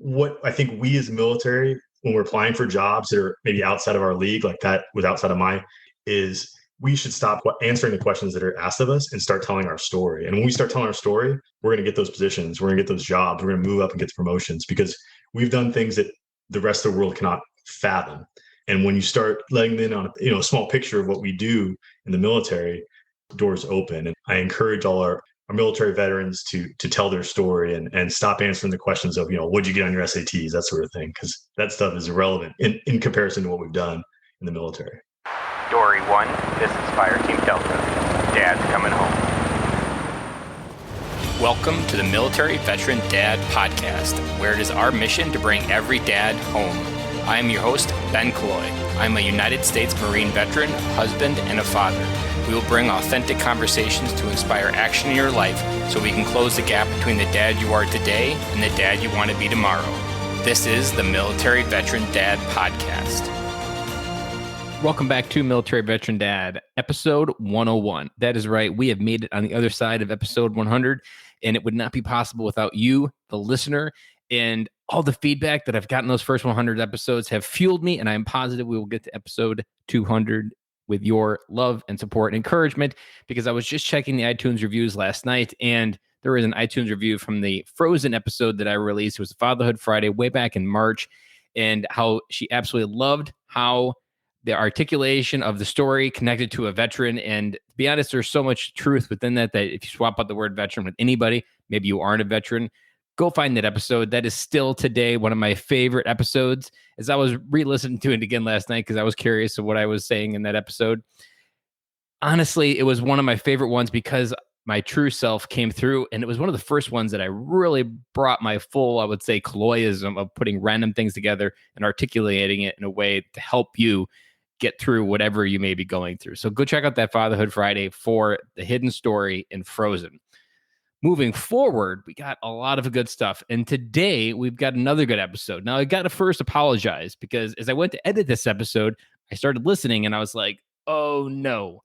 what I think we as military, when we're applying for jobs that are maybe outside of our league, like that was outside of my, is we should stop answering the questions that are asked of us and start telling our story. And when we start telling our story, we're going to get those positions, we're going to get those jobs, we're going to move up and get the promotions because we've done things that the rest of the world cannot fathom. And when you start letting them in on a small picture of what we do in the military, doors open. And I encourage all our military veterans to tell their story and stop answering the questions of, what'd you get on your SATs, that sort of thing, because that stuff is irrelevant in comparison to what we've done in the military. Dory 1, this is Fire Team Delta. Dad's coming home. Welcome to the Military Veteran Dad Podcast, where it is our mission to bring every dad home. I am your host, Ben Killoy. I'm a United States Marine veteran, husband, and a father. We will bring authentic conversations to inspire action in your life so we can close the gap between the dad you are today and the dad you want to be tomorrow. This is the Military Veteran Dad Podcast. Welcome back to Military Veteran Dad, episode 101. That is right. We have made it on the other side of episode 100, and it would not be possible without you, the listener, and all the feedback that I've gotten those first 100 episodes have fueled me, and I'm positive we will get to episode 200 with your love and support and encouragement, because I was just checking the iTunes reviews last night, and there is an iTunes review from the Frozen episode that I released. It was Fatherhood Friday way back in March, and how she absolutely loved how the articulation of the story connected to a veteran. And to be honest, there's so much truth within that if you swap out the word veteran with anybody, maybe you aren't a veteran, go find that episode. That is still today one of my favorite episodes. As I was re-listening to it again last night, because I was curious of what I was saying in that episode. Honestly, it was one of my favorite ones because my true self came through, and it was one of the first ones that I really brought my full, I would say, Killoyism of putting random things together and articulating it in a way to help you get through whatever you may be going through. So go check out that Fatherhood Friday for the hidden story in Frozen. Moving forward, we got a lot of good stuff. And today we've got another good episode. Now I got to first apologize because as I went to edit this episode, I started listening and I was like, oh no,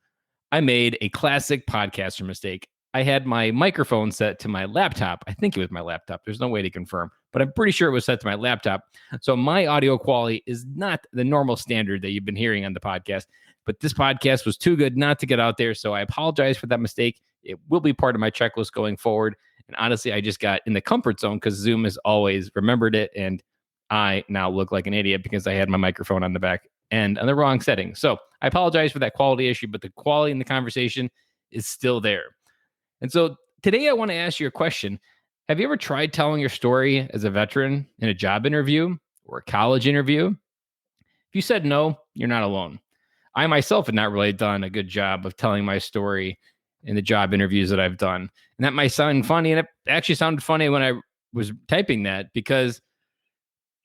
I made a classic podcaster mistake. I had my microphone set to my laptop. I think it was my laptop. There's no way to confirm, but I'm pretty sure it was set to my laptop. So my audio quality is not the normal standard that you've been hearing on the podcast, but this podcast was too good not to get out there. So I apologize for that mistake. It will be part of my checklist going forward. And honestly, I just got in the comfort zone because Zoom has always remembered it. And I now look like an idiot because I had my microphone on the back end on the wrong setting. So I apologize for that quality issue, but the quality in the conversation is still there. And so today I want to ask you a question. Have you ever tried telling your story as a veteran in a job interview or a college interview? If you said no, you're not alone. I myself have not really done a good job of telling my story in the job interviews that I've done. And that might sound funny. And it actually sounded funny when I was typing that because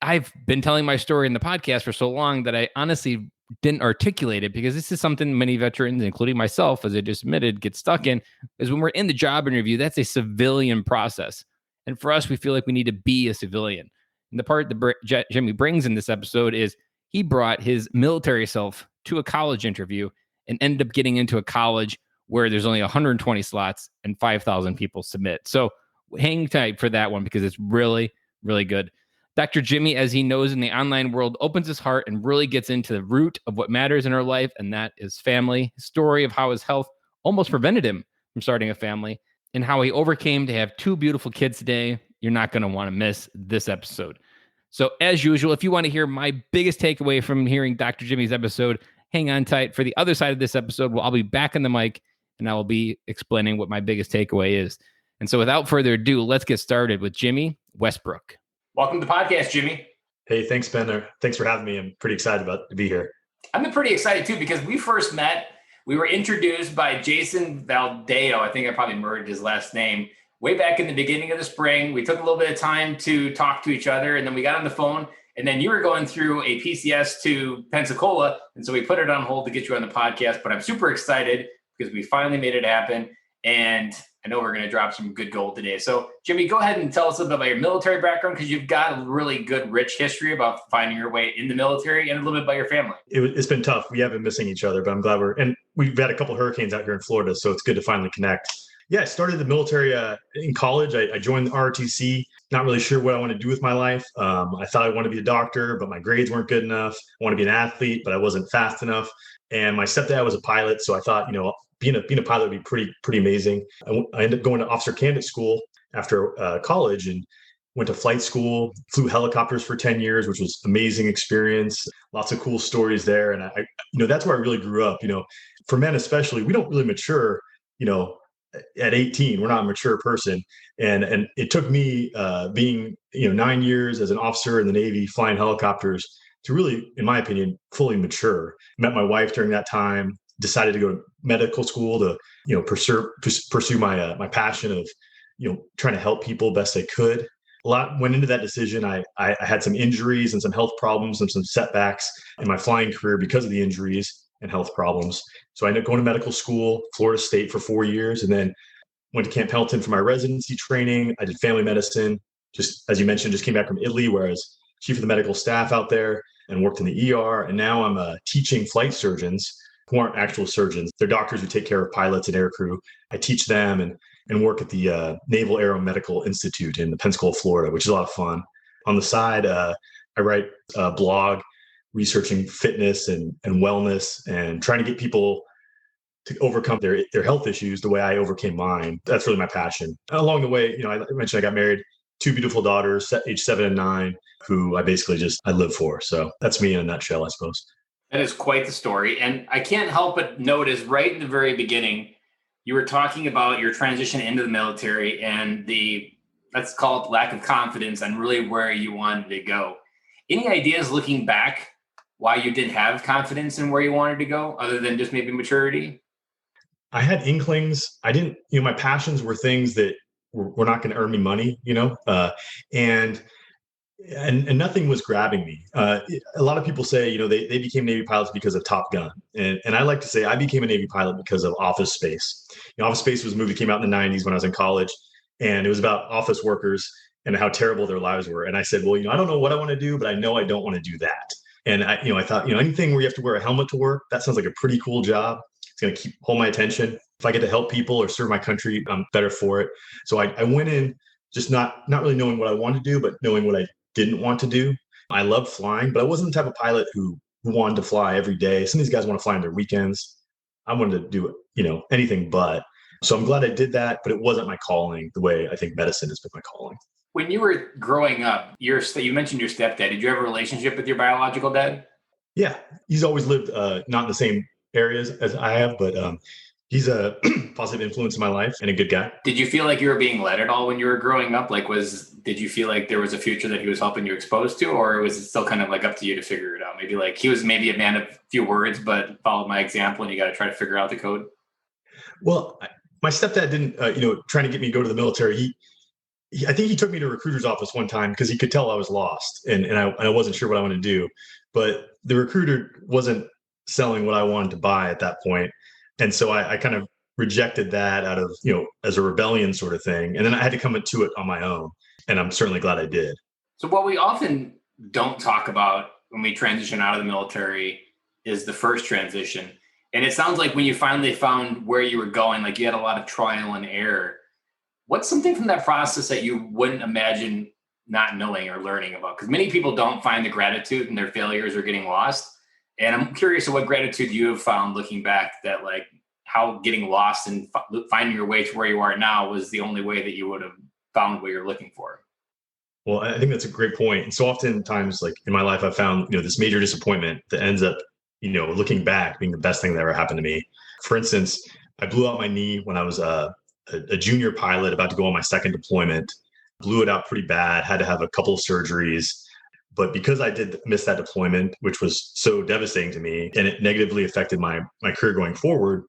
I've been telling my story in the podcast for so long that I honestly didn't articulate it, because this is something many veterans, including myself, as I just admitted, get stuck in, is when we're in the job interview, that's a civilian process. And for us, we feel like we need to be a civilian. And the part that Jimmy brings in this episode is he brought his military self to a college interview and ended up getting into a college where there's only 120 slots and 5,000 people submit. So hang tight for that one because it's really, really good. Dr. Jimmy, as he knows in the online world, opens his heart and really gets into the root of what matters in our life, and that is family. His story of how his health almost prevented him from starting a family and how he overcame to have two beautiful kids today. You're not going to want to miss this episode. So as usual, if you want to hear my biggest takeaway from hearing Dr. Jimmy's episode, hang on tight for the other side of this episode. Well, I'll be back on the mic and I will be explaining what my biggest takeaway is. And so without further ado, let's get started with Jimmy Westbrook. Welcome to the podcast, Jimmy. Hey, thanks, Ben. Thanks for having me. I'm pretty excited to be here. I'm pretty excited too, because we first met, we were introduced by Jason Valdeo. I think I probably murdered his last name way back in the beginning of the spring. We took a little bit of time to talk to each other, and then we got on the phone, and then you were going through a PCS to Pensacola. And so we put it on hold to get you on the podcast, but I'm super excited because we finally made it happen. And I know we're going to drop some good gold today. So, Jimmy, go ahead and tell us a little bit about your military background, because you've got a really good, rich history about finding your way in the military, and a little bit about your family. It's been tough. We have been missing each other, but I'm glad we've had a couple of hurricanes out here in Florida, so it's good to finally connect. Yeah, I started the military in college. I joined the ROTC, not really sure what I want to do with my life. I thought I wanted to be a doctor, but my grades weren't good enough. I want to be an athlete, but I wasn't fast enough. And my stepdad was a pilot, so I thought, being a pilot would be pretty amazing. I ended up going to officer candidate school after college and went to flight school, flew helicopters for 10 years, which was amazing experience. Lots of cool stories there. And that's where I really grew up. For men especially, we don't really mature, at 18. We're not a mature person. And it took me being, 9 years as an officer in the Navy, flying helicopters to really, in my opinion, fully mature. Met my wife during that time, decided to go to medical school to, pursue my passion of, trying to help people best I could. A lot went into that decision. I had some injuries and some health problems and some setbacks in my flying career because of the injuries and health problems. So I ended up going to medical school, Florida State for 4 years, and then went to Camp Pendleton for my residency training. I did family medicine, just as you mentioned, just came back from Italy, where I was chief of the medical staff out there and worked in the ER. And now I'm teaching flight surgeons who aren't actual surgeons. They're doctors who take care of pilots and aircrew. I teach them and work at the Naval Aeromedical Institute in Pensacola, Florida, which is a lot of fun. On the side, I write a blog researching fitness and wellness and trying to get people to overcome their health issues the way I overcame mine. That's really my passion. Along the way, I mentioned I got married, 2 beautiful daughters, age 7 and 9, who I basically I live for. So that's me in a nutshell, I suppose. That is quite the story. And I can't help but notice right in the very beginning, you were talking about your transition into the military and let's call it lack of confidence on really where you wanted to go. Any ideas looking back why you didn't have confidence in where you wanted to go other than just maybe maturity? I had inklings. I didn't, my passions were things that were not going to earn me money, and nothing was grabbing me. A lot of people say, they became Navy pilots because of Top Gun. And I like to say I became a Navy pilot because of Office Space. Office Space was a movie that came out in the 90s when I was in college, and it was about office workers and how terrible their lives were. And I said, well, I don't know what I want to do, but I know I don't want to do that. And I thought, anything where you have to wear a helmet to work, that sounds like a pretty cool job. It's going to hold my attention. If I get to help people or serve my country, I'm better for it. So I went in just not really knowing what I wanted to do, but knowing what I didn't want to do. I loved flying, but I wasn't the type of pilot who wanted to fly every day. Some of these guys want to fly on their weekends. I wanted to do, anything but. So I'm glad I did that, but it wasn't my calling the way I think medicine has been my calling. When you were growing up, you mentioned your stepdad. Did you have a relationship with your biological dad? Yeah, he's always lived not in the same areas as I have, but he's a positive influence in my life and a good guy. Did you feel like you were being led at all when you were growing up? Did you feel like there was a future that he was helping you expose to, or was it still kind of like up to you to figure it out? Maybe like he was maybe a man of few words, but followed my example and you got to try to figure out the code? Well, my stepdad didn't, trying to get me to go to the military. I think he took me to a recruiter's office one time because he could tell I was lost and I wasn't sure what I wanted to do. But the recruiter wasn't selling what I wanted to buy at that point. And so I kind of rejected that out of, as a rebellion sort of thing. And then I had to come to it on my own. And I'm certainly glad I did. So what we often don't talk about when we transition out of the military is the first transition. And it sounds like when you finally found where you were going, like you had a lot of trial and error. What's something from that process that you wouldn't imagine not knowing or learning about? Because many people don't find the gratitude in their failures or getting lost. And I'm curious of what gratitude you have found looking back, that like how getting lost and finding your way to where you are now was the only way that you would have found what you're looking for. Well, I think that's a great point. And so oftentimes, like in my life, I've found, this major disappointment that ends up, looking back being the best thing that ever happened to me. For instance, I blew out my knee when I was a junior pilot about to go on my second deployment, blew it out pretty bad, had to have a couple of surgeries. But because I did miss that deployment, which was so devastating to me, and it negatively affected my career going forward,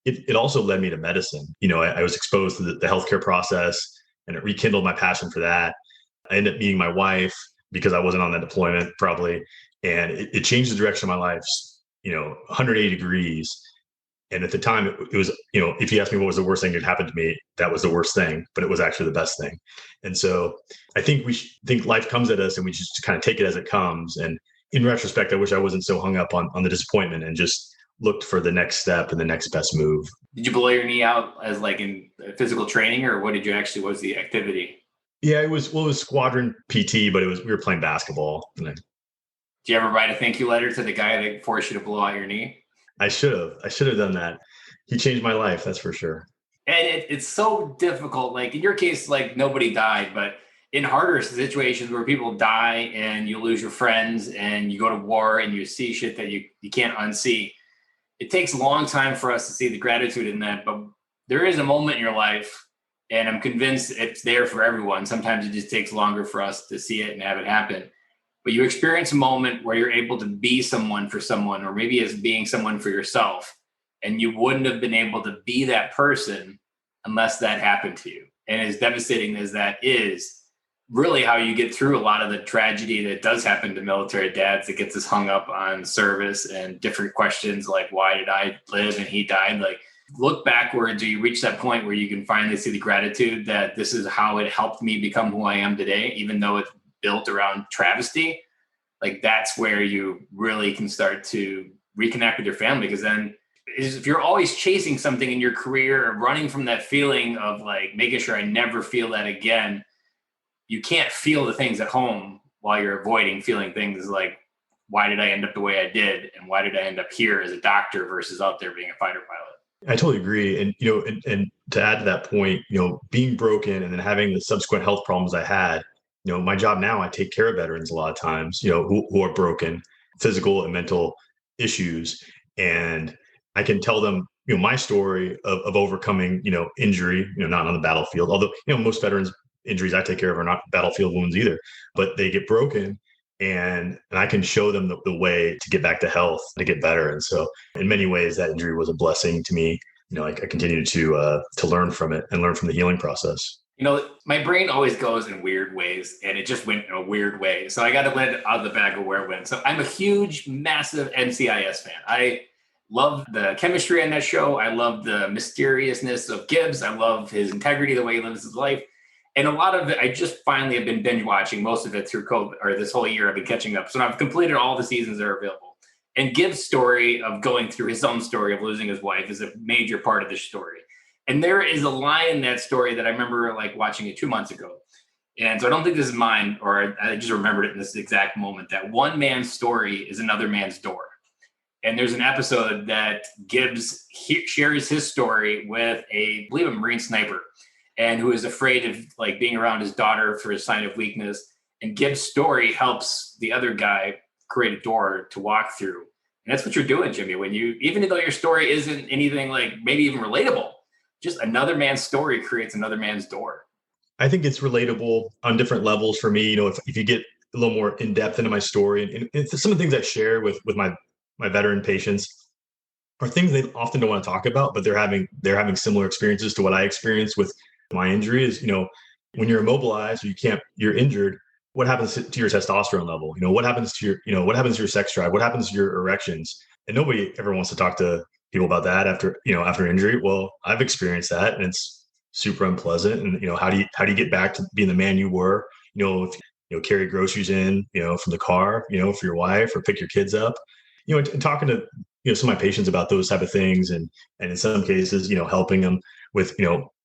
it also led me to medicine. I was exposed to the healthcare process, and it rekindled my passion for that. I ended up meeting my wife because I wasn't on that deployment probably, and it changed the direction of my life, 180 degrees. And at the time, it was, if you asked me what was the worst thing that happened to me, that was the worst thing, but it was actually the best thing. And so I think we think life comes at us and we just kind of take it as it comes. And in retrospect, I wish I wasn't so hung up on the disappointment and just looked for the next step and the next best move. Did you blow your knee out as like in physical training, or what was the activity? Yeah, it was squadron PT, but we were playing basketball. And Did you ever write a thank you letter to the guy that forced you to blow out your knee? I should have done that. He changed my life, that's for sure. And it's so difficult. Like in your case, like nobody died, but in harder situations where people die and you lose your friends and you go to war and you see shit that you can't unsee, it takes a long time for us to see the gratitude in that. But there is a moment in your life, and I'm convinced it's there for everyone. Sometimes it just takes longer for us to see it and have it happen. But you experience a moment where you're able to be someone for someone, or maybe as being someone for yourself. And you wouldn't have been able to be that person unless that happened to you. And as devastating as that is, really how you get through a lot of the tragedy that does happen to military dads that gets us hung up on service and different questions like, why did I live and he died? Like, look backwards, or you reach that point where you can finally see the gratitude that this is how it helped me become who I am today, even though it's built around travesty. Like, that's where you really can start to reconnect with your family. Because then if you're always chasing something in your career or running from that feeling of like making sure I never feel that again, you can't feel the things at home while you're avoiding feeling things like, why did I end up the way I did? And why did I end up here as a doctor versus out there being a fighter pilot? I totally agree. And, and to add to that point, being broken and then having the subsequent health problems I had, my job now, I take care of veterans a lot of times, who are broken, physical and mental issues. And I can tell them, my story of overcoming, injury, not on the battlefield, although, most veterans injuries I take care of are not battlefield wounds either, but they get broken, and I can show them the way to get back to health, to get better. And so in many ways, that injury was a blessing to me. I continue to learn from it and learn from the healing process. My brain always goes in weird ways, and it just went in a weird way. So I got to let it out of the bag of where it went. So I'm a huge, massive NCIS fan. I love the chemistry on that show. I love the mysteriousness of Gibbs. I love his integrity, the way he lives his life. And a lot of it, I just finally have been binge watching most of it through COVID, or this whole year I've been catching up. So I've completed all the seasons that are available. And Gibbs' story of going through his own story of losing his wife is a major part of this story. And there is a line in that story that I remember like watching it 2 months ago. And so I don't think this is mine, or I just remembered it in this exact moment, that one man's story is another man's door. And there's an episode that Gibbs shares his story with I believe a Marine sniper, and who is afraid of like being around his daughter for a sign of weakness. And Gibbs' story helps the other guy create a door to walk through. And that's what you're doing, Jimmy, when even though your story isn't anything like maybe even relatable, just another man's story creates another man's door. I think it's relatable on different levels for me. If you get a little more in depth into my story, and some of the things I share with my veteran patients are things they often don't want to talk about, but they're having similar experiences to what I experienced with my injury. Is, when you're immobilized or you're injured, what happens to your testosterone level? What happens to your sex drive? What happens to your erections? And nobody ever wants to talk to people about that after injury. Well, I've experienced that, and it's super unpleasant. And, how do you get back to being the man you were? If carry groceries in, from the car, for your wife, or pick your kids up, and talking to, some of my patients about those type of things. And in some cases, helping them with,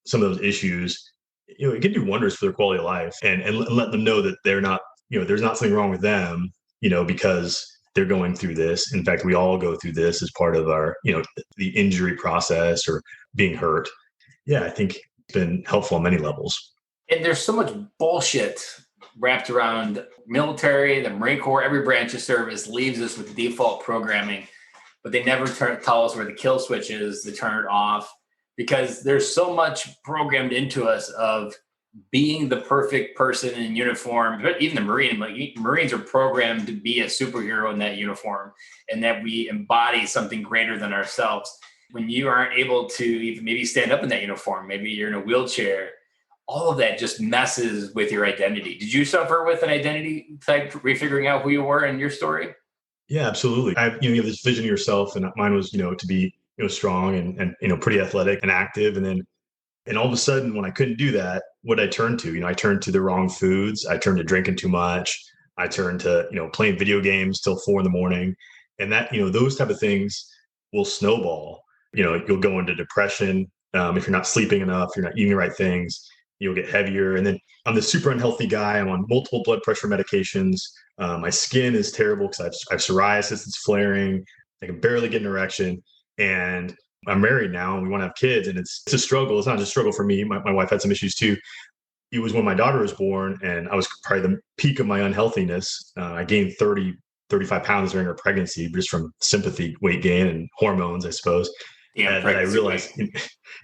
some of those issues, it can do wonders for their quality of life, and let them know that they're not, there's not something wrong with them, because they're going through this. In fact, we all go through this as part of our, the injury process or being hurt. Yeah, I think it's been helpful on many levels. And there's so much bullshit wrapped around military, the Marine Corps, every branch of service leaves us with default programming, but they never tell us where the kill switch is to turn it off, because there's so much programmed into us of being the perfect person in uniform. But even the Marines are programmed to be a superhero in that uniform, and that we embody something greater than ourselves. When you aren't able to even maybe stand up in that uniform, maybe you're in a wheelchair, all of that just messes with your identity. Did you suffer with an identity type, refiguring out who you were in your story? Yeah, absolutely. You have this vision of yourself, and mine was, to be, strong and pretty athletic and active. And all of a sudden, when I couldn't do that, what I turned to, I turned to the wrong foods. I turned to drinking too much. I turned to, playing video games till 4 a.m. And that, those type of things will snowball. You'll go into depression. If you're not sleeping enough, you're not eating the right things, you'll get heavier. And then I'm the super unhealthy guy. I'm on multiple blood pressure medications. My skin is terrible because I have psoriasis. It's flaring. I can barely get an erection. And I'm married now and we want to have kids. And it's a struggle. It's not just a struggle for me. My wife had some issues too. It was when my daughter was born and I was probably the peak of my unhealthiness. I gained 35 pounds during her pregnancy, just from sympathy, weight gain, and hormones, I suppose. Yeah, that I realized,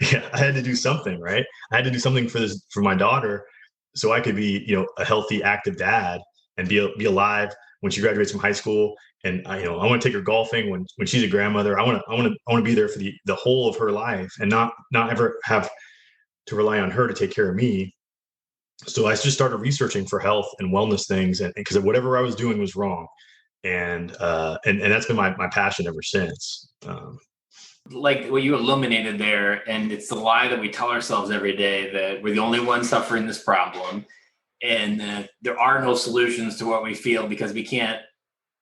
I had to do something, right? I had to do something for my daughter, so I could be, a healthy, active dad and be alive when she graduates from high school. And I want to take her golfing when she's a grandmother. I want to be there for the whole of her life and not ever have to rely on her to take care of me. So I just started researching for health and wellness things, and because whatever I was doing was wrong. And that's been my passion ever since. Like what you illuminated there, and it's the lie that we tell ourselves every day that we're the only ones suffering this problem, and that there are no solutions to what we feel because we can't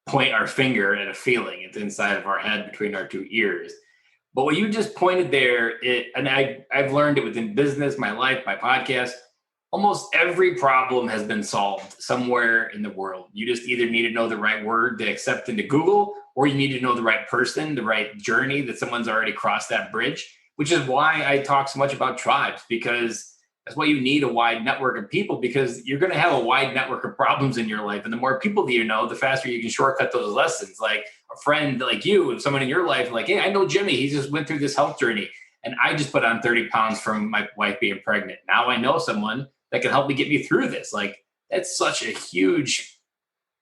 point our finger at a feeling. It's inside of our head between our two ears. But what you just pointed there, I've learned it within business, my life, my podcast. Almost every problem has been solved somewhere in the world. You just either need to know the right word to accept into Google, or you need to know the right person, the right journey that someone's already crossed that bridge, which is why I talk so much about tribes, because that's why you need a wide network of people, because you're going to have a wide network of problems in your life. And the more people that you know, the faster you can shortcut those lessons. Like a friend like you, someone in your life, like, hey, I know Jimmy, he just went through this health journey. And I just put on 30 pounds from my wife being pregnant. Now I know someone that can help me get me through this. Like, that's such a huge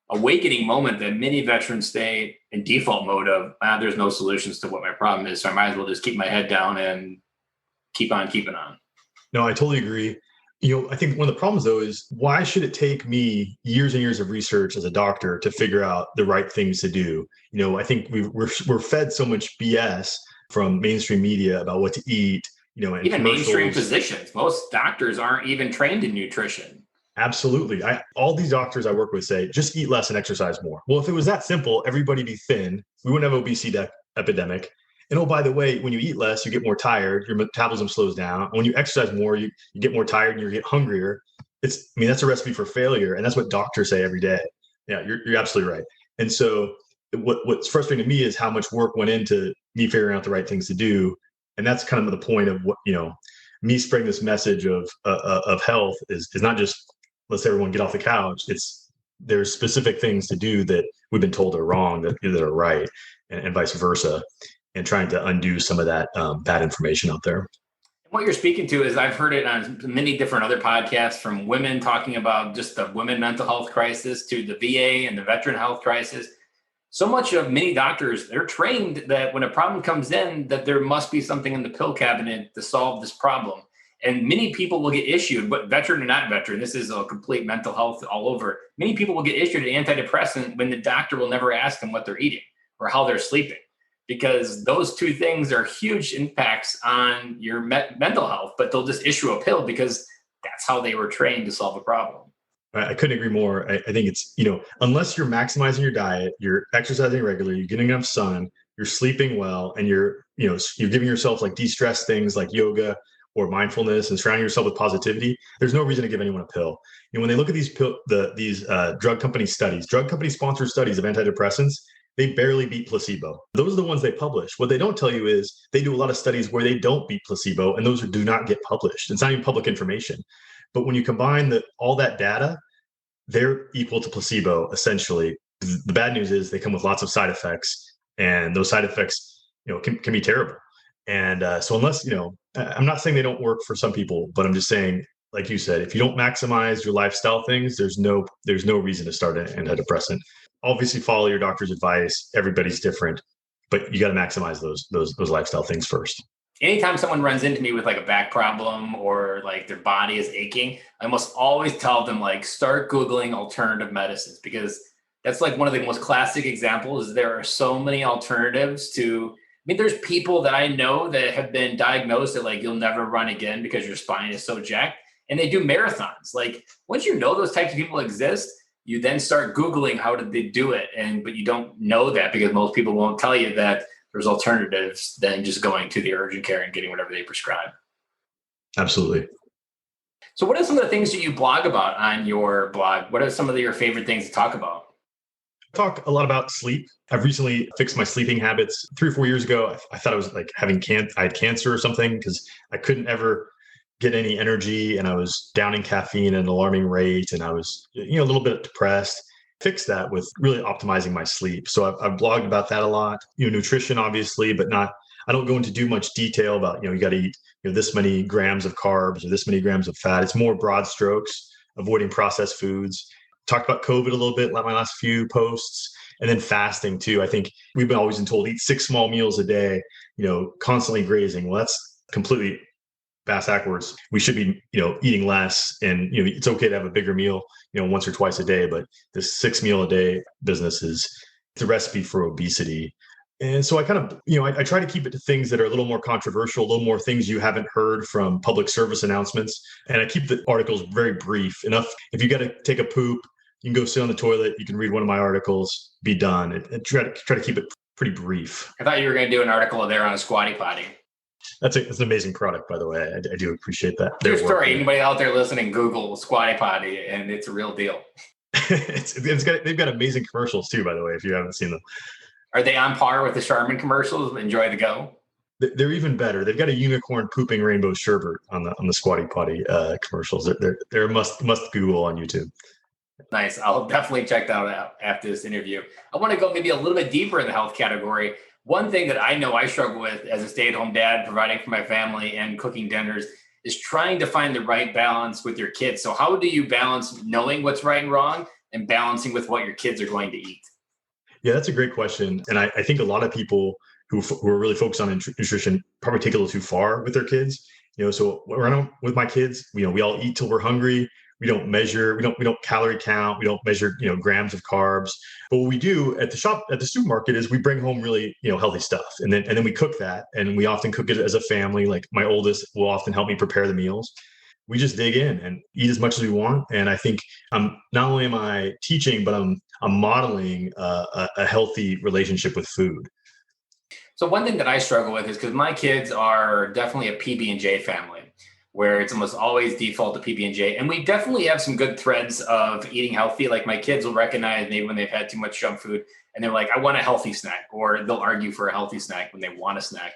awakening moment that many veterans stay in default mode of, there's no solutions to what my problem is. So I might as well just keep my head down and keep on keeping on. No, I totally agree. I think one of the problems though is, why should it take me years and years of research as a doctor to figure out the right things to do? I think we're fed so much BS from mainstream media about what to eat, and even mainstream physicians. Most doctors aren't even trained in nutrition. Absolutely. All these doctors I work with say, just eat less and exercise more. Well, if it was that simple, everybody'd be thin. We wouldn't have obesity epidemic. And oh, by the way, when you eat less, you get more tired. Your metabolism slows down. And when you exercise more, you get more tired and you get hungrier. That's a recipe for failure. And that's what doctors say every day. Yeah, you're absolutely right. And so what's frustrating to me is how much work went into me figuring out the right things to do. And that's kind of the point of what, me spreading this message of health is not just, let's everyone get off the couch. There's specific things to do that we've been told are wrong that are right, and vice versa, and trying to undo some of that bad information out there. What you're speaking to is, I've heard it on many different other podcasts, from women talking about just the women mental health crisis to the VA and the veteran health crisis. So much of many doctors, they're trained that when a problem comes in, that there must be something in the pill cabinet to solve this problem. And many people will get issued, but veteran or not veteran, this is a complete mental health all over. Many people will get issued an antidepressant when the doctor will never ask them what they're eating or how they're sleeping, because those two things are huge impacts on your mental health, but they'll just issue a pill because that's how they were trained to solve a problem. I couldn't agree more. I think it's, unless you're maximizing your diet, you're exercising regularly, you're getting enough sun, you're sleeping well, and you're giving yourself like de-stress things like yoga or mindfulness and surrounding yourself with positivity, there's no reason to give anyone a pill. When they look at these drug company studies, drug company sponsored studies of antidepressants, they barely beat placebo. Those are the ones they publish. What they don't tell you is they do a lot of studies where they don't beat placebo, and those do not get published. It's not even public information. But when you combine all that data, they're equal to placebo, essentially. The bad news is they come with lots of side effects, and those side effects, can be terrible. And so unless, I'm not saying they don't work for some people, but I'm just saying, like you said, if you don't maximize your lifestyle things, there's no reason to start an antidepressant. Obviously, follow your doctor's advice. Everybody's different, but you got to maximize those lifestyle things first. Anytime someone runs into me with like a back problem or like their body is aching, I almost always tell them, like, start Googling alternative medicines, because that's like one of the most classic examples. There are so many alternatives to, there's people that I know that have been diagnosed that like, you'll never run again because your spine is so jacked, and they do marathons. Like, once you know those types of people exist, you then start Googling how did they do it. But you don't know that because most people won't tell you that there's alternatives than just going to the urgent care and getting whatever they prescribe. Absolutely. So what are some of the things that you blog about on your blog? What are some of your favorite things to talk about? I talk a lot about sleep. I've recently fixed my sleeping habits. 3 or 4 years ago, I thought I was like I had cancer or something because I couldn't ever get any energy and I was downing caffeine at an alarming rate and I was, a little bit depressed. Fixed that with really optimizing my sleep. So I've blogged about that a lot. Nutrition, obviously, but I don't go into too much detail about, you got to eat, this many grams of carbs or this many grams of fat. It's more broad strokes, avoiding processed foods. Talked about COVID a little bit, like my last few posts, and then fasting too. I think we've always been told eat 6 small meals a day, constantly grazing. Well, that's completely backwards. We should be, eating less, and it's okay to have a bigger meal, once or twice a day. But this 6 meal a day business is the recipe for obesity. And so I kind of, I try to keep it to things that are a little more controversial, a little more things you haven't heard from public service announcements. And I keep the articles very brief enough. If you got to take a poop, you can go sit on the toilet. You can read one of my articles, be done. And try to keep it pretty brief. I thought you were going to do an article there on a Squatty Potty. That's an amazing product, by the way. I do appreciate that. True story. Anybody out there listening, Google Squatty Potty, and it's a real deal. They've got amazing commercials too, by the way, if you haven't seen them. Are they on par with the Charmin commercials? Enjoy the go. They're even better. They've got a unicorn pooping rainbow sherbet on the Squatty Potty commercials. They're a must Google on YouTube. Nice. I'll definitely check that out after this interview. I want to go maybe a little bit deeper in the health category. One thing that I know I struggle with as a stay-at-home dad, providing for my family and cooking dinners, is trying to find the right balance with your kids. So how do you balance knowing what's right and wrong and balancing with what your kids are going to eat? Yeah, that's a great question. And I think a lot of people who are really focused on nutrition probably take it a little too far with their kids. So when I'm with my kids, we all eat till we're hungry. We don't measure, we don't calorie count, we don't measure, grams of carbs. But what we do at the supermarket is we bring home really, healthy stuff. And then we cook that, and we often cook it as a family. Like my oldest will often help me prepare the meals. We just dig in and eat as much as we want. And I think not only am I teaching, but I'm modeling a healthy relationship with food. So one thing that I struggle with is because my kids are definitely a PB&J family, where it's almost always default to PB&J. And we definitely have some good threads of eating healthy. Like my kids will recognize maybe when they've had too much junk food and they're like, I want a healthy snack, or they'll argue for a healthy snack when they want a snack.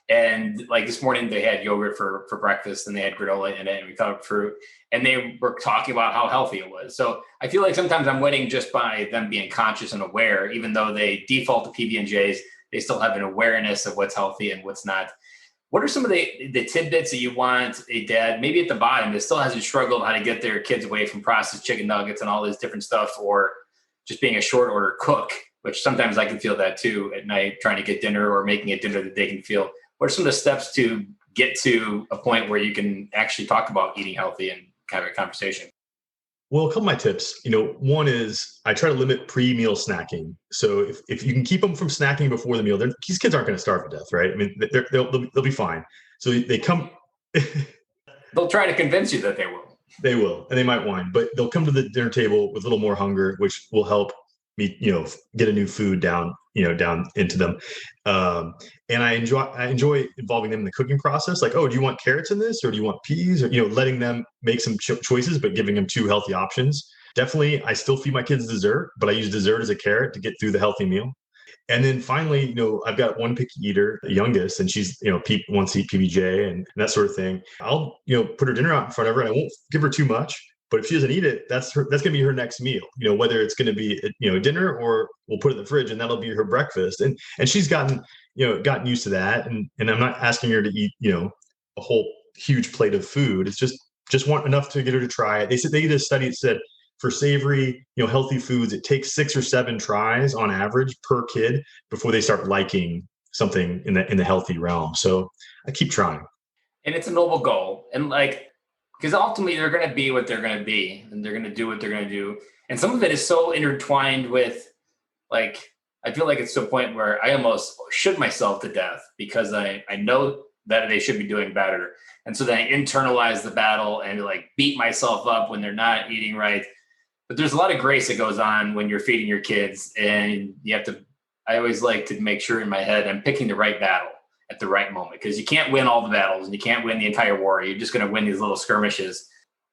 And like this morning they had yogurt for breakfast, and they had granola in it, and we cut up fruit, and they were talking about how healthy it was. So I feel like sometimes I'm winning just by them being conscious and aware. Even though they default to PB&Js, they still have an awareness of what's healthy and what's not. What are some of the tidbits that you want a dad, maybe at the bottom, that still hasn't struggled how to get their kids away from processed chicken nuggets and all this different stuff, or just being a short order cook, which sometimes I can feel that too at night, trying to get dinner or making a dinner that they can feel. What are some of the steps to get to a point where you can actually talk about eating healthy and have a conversation? Well, a couple of my tips, one is I try to limit pre-meal snacking. So if you can keep them from snacking before the meal, these kids aren't going to starve to death, right? I mean, they'll be fine. So they come. They'll try to convince you that they will. They will, and they might whine, but they'll come to the dinner table with a little more hunger, which will help me, get a new food down into them. And I enjoy involving them in the cooking process. Like, oh, do you want carrots in this, or do you want peas? Or, letting them make some choices, but giving them 2 healthy options. Definitely, I still feed my kids dessert, but I use dessert as a carrot to get through the healthy meal. And then finally, I've got one picky eater, the youngest, and she's, wants to eat PBJ and that sort of thing. I'll, put her dinner out in front of her, and I won't give her too much. But if she doesn't eat it, that's going to be her next meal, whether it's going to be, dinner, or we'll put it in the fridge and that'll be her breakfast. And she's gotten used to that. And I'm not asking her to eat, a whole huge plate of food. It's just want enough to get her to try it. They did a study that said for savory, healthy foods, it takes 6 or 7 tries on average per kid before they start liking something in the healthy realm. So I keep trying. And it's a noble goal. And because ultimately they're going to be what they're going to be, and they're going to do what they're going to do. And some of it is so intertwined with, I feel like it's to a point where I almost should myself to death because I know that they should be doing better. And so then I internalize the battle and beat myself up when they're not eating right. But there's a lot of grace that goes on when you're feeding your kids, and you have to I always like to make sure in my head I'm picking the right battle at the right moment, because you can't win all the battles and you can't win the entire war. You're just going to win these little skirmishes.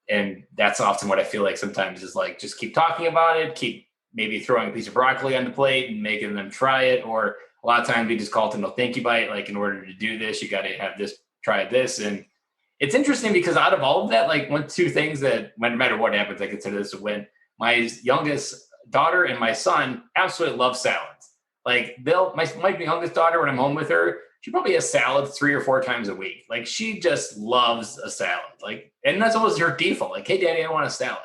And that's often what I feel like sometimes is like, just keep talking about it, keep maybe throwing a piece of broccoli on the plate and making them try it. Or a lot of times we just call it a no thank you bite. Like, in order to do this, you got to have this, try this. And it's interesting because out of all of that, like, two things that no matter what happens, I consider this a win. My youngest daughter and my son absolutely love salads. Like, my youngest daughter, when I'm home with her, she probably has salad 3 or 4 times a week. Like, she just loves a salad. Like, and that's always her default. Like, hey, Daddy, I want a salad.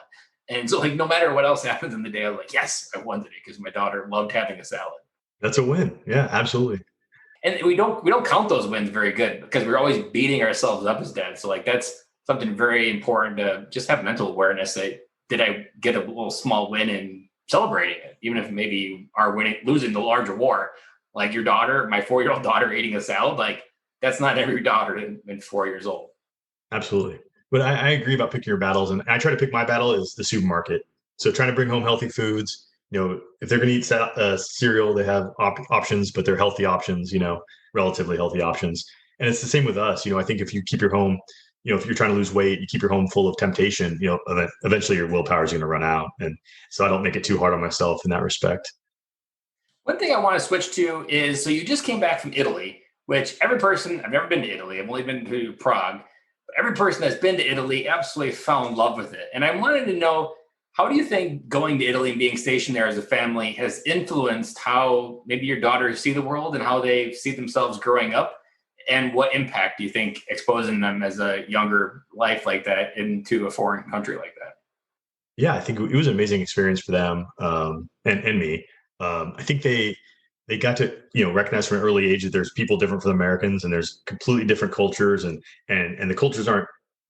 And so, like, no matter what else happens in the day, I'm like, yes, I wanted it, because my daughter loved having a salad. That's a win. Yeah, absolutely. And we don't count those wins very good, because we're always beating ourselves up as dads. So, like, that's something very important to just have mental awareness that, did I get a little small win and celebrating it, even if maybe you are losing the larger war. Like your daughter, my 4-year-old daughter eating a salad, like, that's not every daughter in 4 years old. Absolutely. But I agree about picking your battles. And I try to pick my battle is the supermarket. So trying to bring home healthy foods. If they're going to eat cereal, they have options, but they're healthy options, relatively healthy options. And it's the same with us. I think if you keep your home, if you're trying to lose weight, you keep your home full of temptation, eventually your willpower is going to run out. And so I don't make it too hard on myself in that respect. One thing I want to switch to is, so you just came back from Italy, which every person, I've never been to Italy. I've only been to Prague, but every person that's been to Italy absolutely fell in love with it. And I wanted to know, how do you think going to Italy and being stationed there as a family has influenced how maybe your daughters see the world and how they see themselves growing up? And what impact do you think exposing them as a younger life like that into a foreign country like that? Yeah, I think it was an amazing experience for them and me. I think they got to recognize from an early age that there's people different from Americans, and there's completely different cultures, and the cultures aren't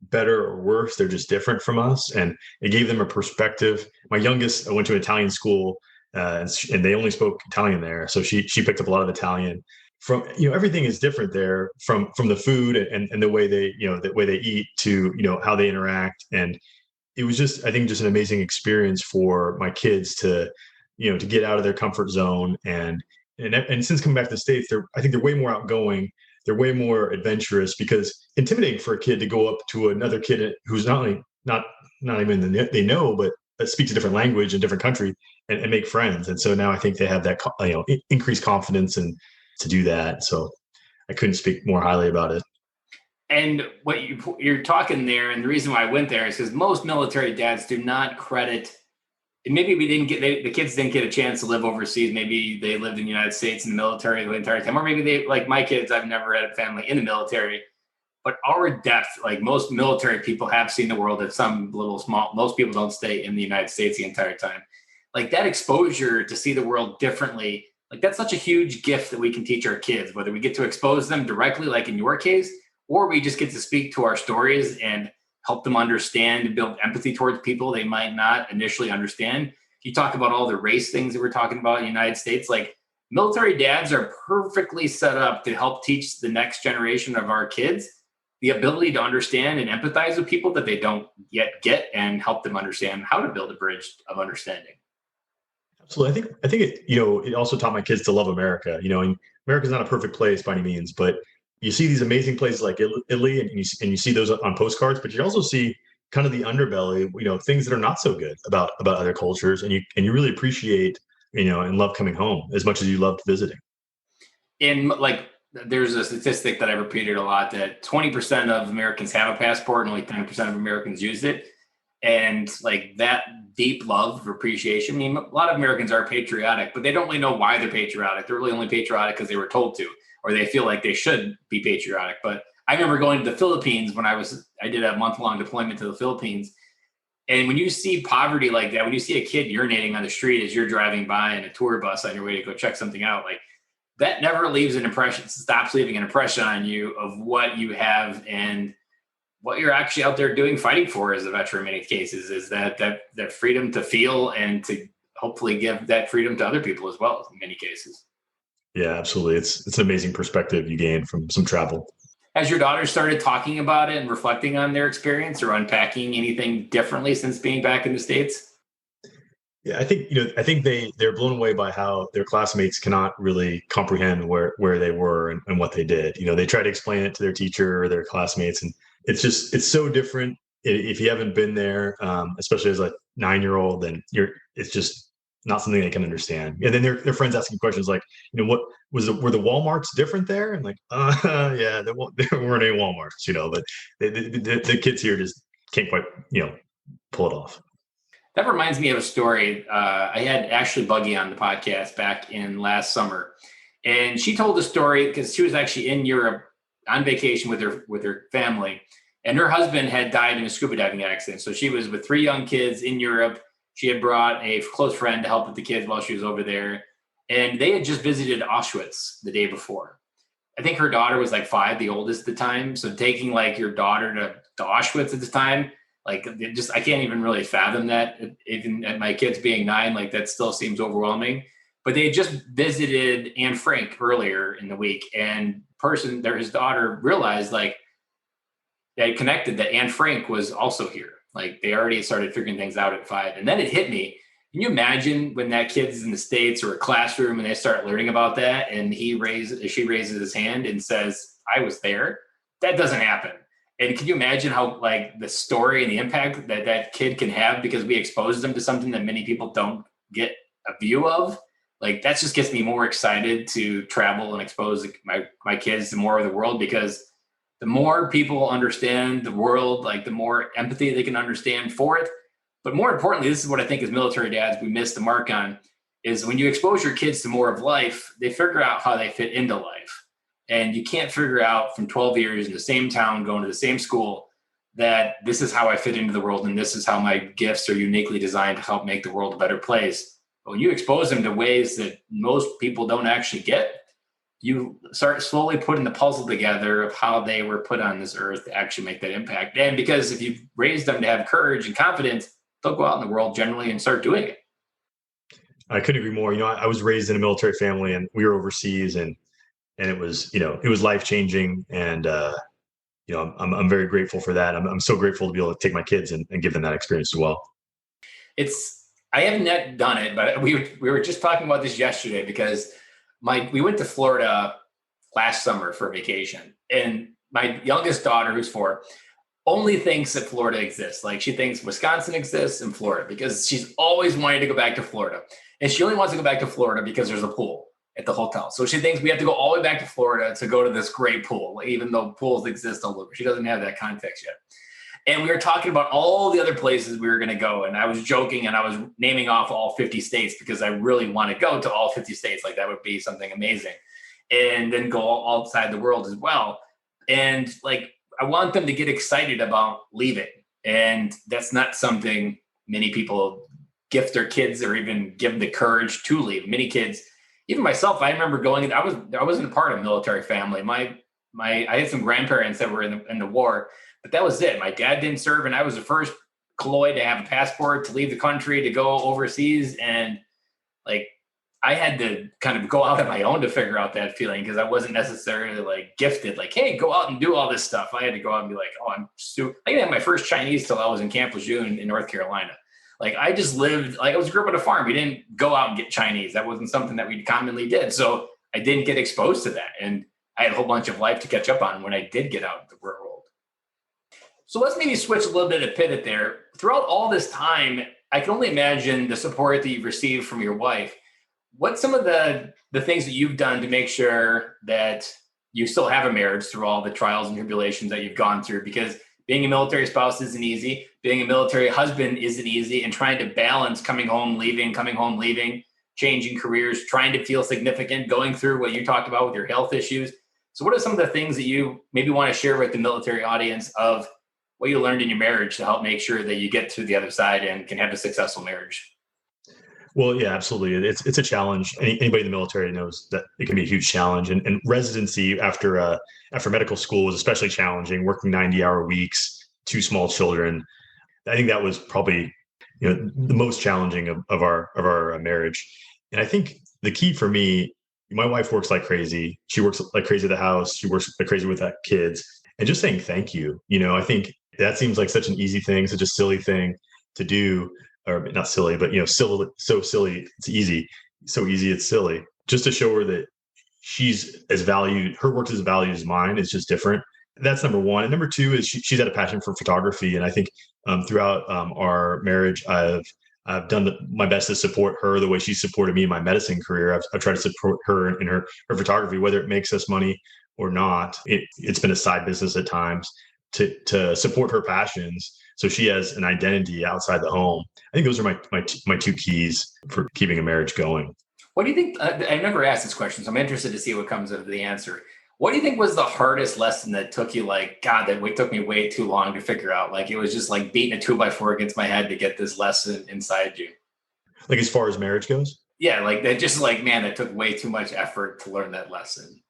better or worse, they're just different from us, and it gave them a perspective. My youngest went to an Italian school, and they only spoke Italian there, so she picked up a lot of Italian. From everything is different there, from the food and the way they the way they eat to how they interact, and it was just, I think, just an amazing experience for my kids to get out of their comfort zone. And since coming back to the States, I think they're way more outgoing. They're way more adventurous, because intimidating for a kid to go up to another kid who's not even they know, but speaks a different language in a different country, and make friends. And so now I think they have that increased confidence and to do that. So I couldn't speak more highly about it. And what you're talking there, and the reason why I went there is because most military dads do not credit. And maybe the kids didn't get a chance to live overseas. Maybe they lived in the United States in the military the entire time. Or maybe they, like my kids, I've never had a family in the military. But our depth, like most military people have seen the world at some little small, most people don't stay in the United States the entire time. Like that exposure to see the world differently, like that's such a huge gift that we can teach our kids, whether we get to expose them directly, like in your case, or we just get to speak to our stories and help them understand and build empathy towards people they might not initially understand. You talk about all the race things that we're talking about in the United States, like military dads are perfectly set up to help teach the next generation of our kids the ability to understand and empathize with people that they don't yet get, and help them understand how to build a bridge of understanding. Absolutely. I think it, it also taught my kids to love America, and America's not a perfect place by any means, but you see these amazing places like Italy, and you see those on postcards, but you also see kind of the underbelly, things that are not so good about other cultures, and you really appreciate, and love coming home as much as you loved visiting. And like, there's a statistic that I repeated a lot, that 20% of Americans have a passport and only 10% of Americans use it. And like that deep love, appreciation. I mean, a lot of Americans are patriotic, but they don't really know why they're patriotic. They're really only patriotic because they were told to, or they feel like they should be patriotic. But I remember going to the Philippines when I did a month-long deployment to the Philippines. And when you see poverty like that, when you see a kid urinating on the street as you're driving by in a tour bus on your way to go check something out, like that never leaves an impression, stops leaving an impression on you of what you have and what you're actually out there doing, fighting for as a veteran in many cases, is that freedom to feel and to hopefully give that freedom to other people as well in many cases. Yeah, absolutely. It's an amazing perspective you gain from some travel. Has your daughter started talking about it and reflecting on their experience, or unpacking anything differently since being back in the States? Yeah, I think they're blown away by how their classmates cannot really comprehend where they were and what they did. They try to explain it to their teacher or their classmates, and it's so different. If you haven't been there, especially as a 9-year-old, then it's just not something they can understand. And then their friends asking questions like, what were the Walmarts different there? And like, yeah, there weren't any Walmarts, but the kids here just can't quite, pull it off. That reminds me of a story. I had Ashley Buggy on the podcast back in last summer, and she told a story because she was actually in Europe on vacation with her family, and her husband had died in a scuba diving accident. So she was with 3 young kids in Europe. She had brought a close friend to help with the kids while she was over there, and they had just visited Auschwitz the day before. I think her daughter was like 5, the oldest at the time. So taking like your daughter to Auschwitz at the time, like I can't even really fathom that. Even at my kids being 9, like that still seems overwhelming. But they had just visited Anne Frank earlier in the week, and his daughter realized like they connected that Anne Frank was also here. Like they already started figuring things out at 5, and then it hit me. Can you imagine when that kid's in the States or a classroom and they start learning about that, and she raises his hand and says, "I was there"? That doesn't happen. And can you imagine how like the story and the impact that kid can have because we exposed them to something that many people don't get a view of? Like that just gets me more excited to travel and expose my kids to more of the world, because the more people understand the world, like the more empathy they can understand for it. But more importantly, this is what I think as military dads, we miss the mark on, is when you expose your kids to more of life, they figure out how they fit into life. And you can't figure out from 12 years in the same town, going to the same school, that this is how I fit into the world and this is how my gifts are uniquely designed to help make the world a better place. But when you expose them to ways that most people don't actually get, you start slowly putting the puzzle together of how they were put on this earth to actually make that impact. And because if you've raised them to have courage and confidence, they'll go out in the world generally and start doing it. I couldn't agree more. I was raised in a military family, and we were overseas, and it was, it was life-changing. And, I'm very grateful for that. I'm so grateful to be able to take my kids and give them that experience as well. I haven't yet done it, but we were just talking about this yesterday because we went to Florida last summer for vacation, and my youngest daughter, who's 4, only thinks that Florida exists. Like she thinks Wisconsin exists and Florida, because she's always wanted to go back to Florida. And she only wants to go back to Florida because there's a pool at the hotel. So she thinks we have to go all the way back to Florida to go to this great pool, even though pools exist all over. She doesn't have that context yet. And we were talking about all the other places we were going to go. And I was joking and I was naming off all 50 states because I really want to go to all 50 states. Like that would be something amazing. And then go all outside the world as well. And like, I want them to get excited about leaving. And that's not something many people gift their kids or even give them the courage to leave. Many kids, even myself, I remember going, I wasn't a part of a military family. I had some grandparents that were in the war, but that was it. My dad didn't serve, and I was the first Khloe to have a passport to leave the country to go overseas. And like, I had to kind of go out on my own to figure out that feeling, because I wasn't necessarily like gifted, like, hey, go out and do all this stuff. I had to go out and be like, oh, I didn't have my first Chinese till I was in Camp Lejeune in North Carolina. Like I just lived, like I grew up on a farm. We didn't go out and get Chinese. That wasn't something that we commonly did. So I didn't get exposed to that. And I had a whole bunch of life to catch up on when I did get out in the world. So let's maybe switch a little bit of pivot there. Throughout all this time, I can only imagine the support that you've received from your wife. What's some of the things that you've done to make sure that you still have a marriage through all the trials and tribulations that you've gone through? Because being a military spouse isn't easy. Being a military husband isn't easy. And trying to balance coming home, leaving, changing careers, trying to feel significant, going through what you talked about with your health issues. So what are some of the things that you maybe want to share with the military audience of what you learned in your marriage to help make sure that you get to the other side and can have a successful marriage? Well, yeah, absolutely. It's a challenge. Anybody in the military knows that it can be a huge challenge. And residency after medical school was especially challenging, working 90-hour weeks, 2 small children. I think that was probably, the most challenging of our marriage. And I think the key for me, my wife works like crazy. She works like crazy at the house. She works like crazy with that kids. And just saying thank you. I think that seems like such an easy thing, such a silly thing to do. or not silly, but silly, so silly, it's easy, so easy, it's silly, just to show her that she's as valued, her work is as valued as mine. It's just different. That's number one. And number two is she's had a passion for photography. And I think throughout our marriage, I've done my best to support her the way she supported me in my medicine career. I've tried to support her in her photography, whether it makes us money or not. It's been a side business at times to support her passions, so she has an identity outside the home. I think those are my two keys for keeping a marriage going. What do you think? I've never asked this question, so I'm interested to see what comes of the answer. What do you think was the hardest lesson that took you, that took me way too long to figure out? Like, it was just like beating a 2x4 against my head to get this lesson inside you. Like, as far as marriage goes? Yeah, like that, just like, man, that took way too much effort to learn that lesson.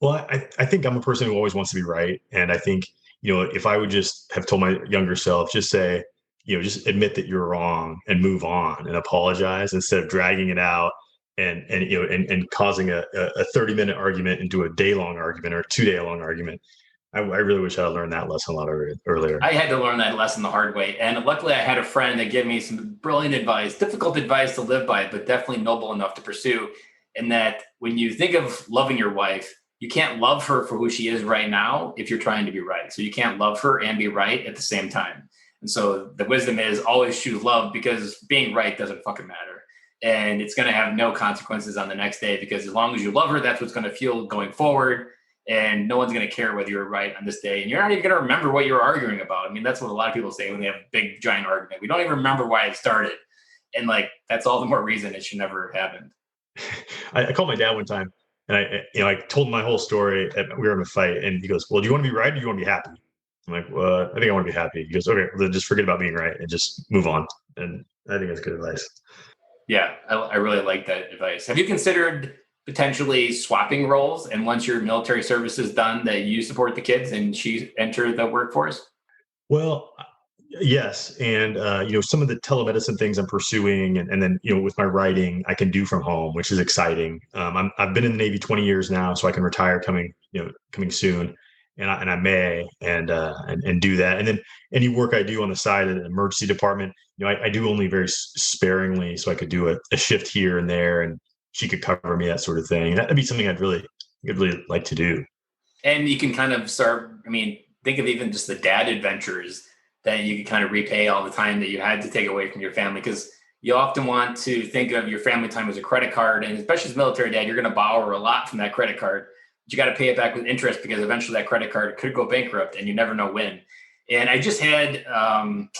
Well, I think I'm a person who always wants to be right. And I think, if I would just have told my younger self, just say, just admit that you're wrong and move on and apologize instead of dragging it out and causing a 30-minute argument into a day-long argument or a 2-day-long argument. I really wish I had learned that lesson a lot earlier. I had to learn that lesson the hard way. And luckily I had a friend that gave me some brilliant advice, difficult advice to live by, but definitely noble enough to pursue. And that when you think of loving your wife, you can't love her for who she is right now if you're trying to be right. So you can't love her and be right at the same time. And so the wisdom is always choose love, because being right doesn't fucking matter. And it's going to have no consequences on the next day, because as long as you love her, that's what's going to feel going forward. And no one's going to care whether you're right on this day. And you're not even going to remember what you're arguing about. I mean, that's what a lot of people say when they have a big, giant argument. We don't even remember why it started. And that's all the more reason it should never have happened. I called my dad one time, and I told him my whole story. We were in a fight, and he goes, "Well, do you want to be right or do you want to be happy?" I'm like, "Well, I think I want to be happy." He goes, "Okay, well, then just forget about being right and just move on." And I think that's good advice. Yeah, I really like that advice. Have you considered potentially swapping roles, and once your military service is done, that you support the kids and she enter the workforce? Well, yes. And, some of the telemedicine things I'm pursuing, and then, with my writing, I can do from home, which is exciting. I've been in the Navy 20 years now, so I can retire coming soon. And I may, and do that. And then any work I do on the side of the emergency department, I do only very sparingly, so I could do a shift here and there, and she could cover me, that sort of thing. That'd be something I'd really like to do. And you can kind of start, think of even just the dad adventures that you can kind of repay all the time that you had to take away from your family. Because you often want to think of your family time as a credit card. And especially as a military dad, you're going to borrow a lot from that credit card. But you got to pay it back with interest, because eventually that credit card could go bankrupt and you never know when. And I just had